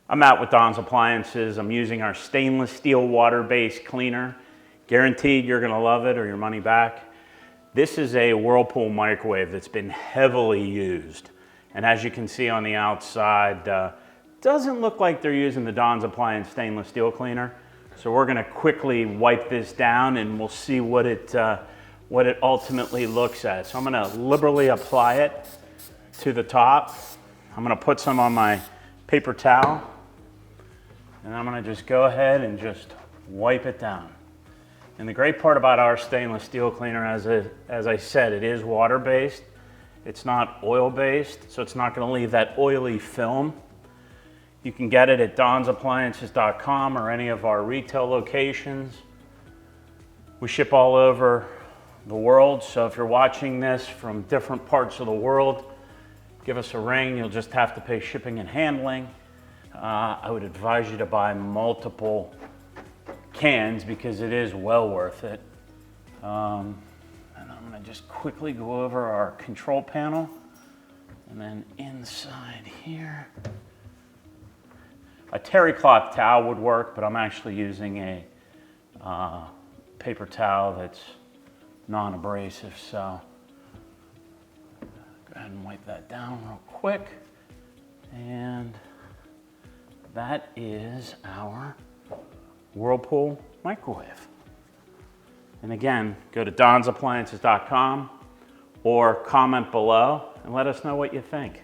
I'm out with Don's Appliances. I'm using our stainless steel water-based cleaner. Guaranteed you're gonna love it or your money back. This is a Whirlpool microwave that's been heavily used. And as you can see on the outside, doesn't look like they're using the Don's Appliance stainless steel cleaner. So we're gonna quickly wipe this down and we'll see what it ultimately looks at. So I'm gonna liberally apply it to the top. I'm gonna put some on my paper towel. And I'm gonna just go ahead and just wipe it down. And the great part about our stainless steel cleaner, as I said, it is water-based. It's not oil-based, so it's not gonna leave that oily film. You can get it at donsappliances.com or any of our retail locations. We ship all over the world, so if you're watching this from different parts of the world, give us a ring. You'll just have to pay shipping and handling. I would advise you to buy multiple cans because it is well worth it. And I'm gonna just quickly go over our control panel. And then inside here, a terry cloth towel would work, but I'm actually using a paper towel that's non-abrasive. So go ahead and wipe that down real quick. And that is our Whirlpool microwave. And again, go to donsappliances.com or comment below and let us know what you think.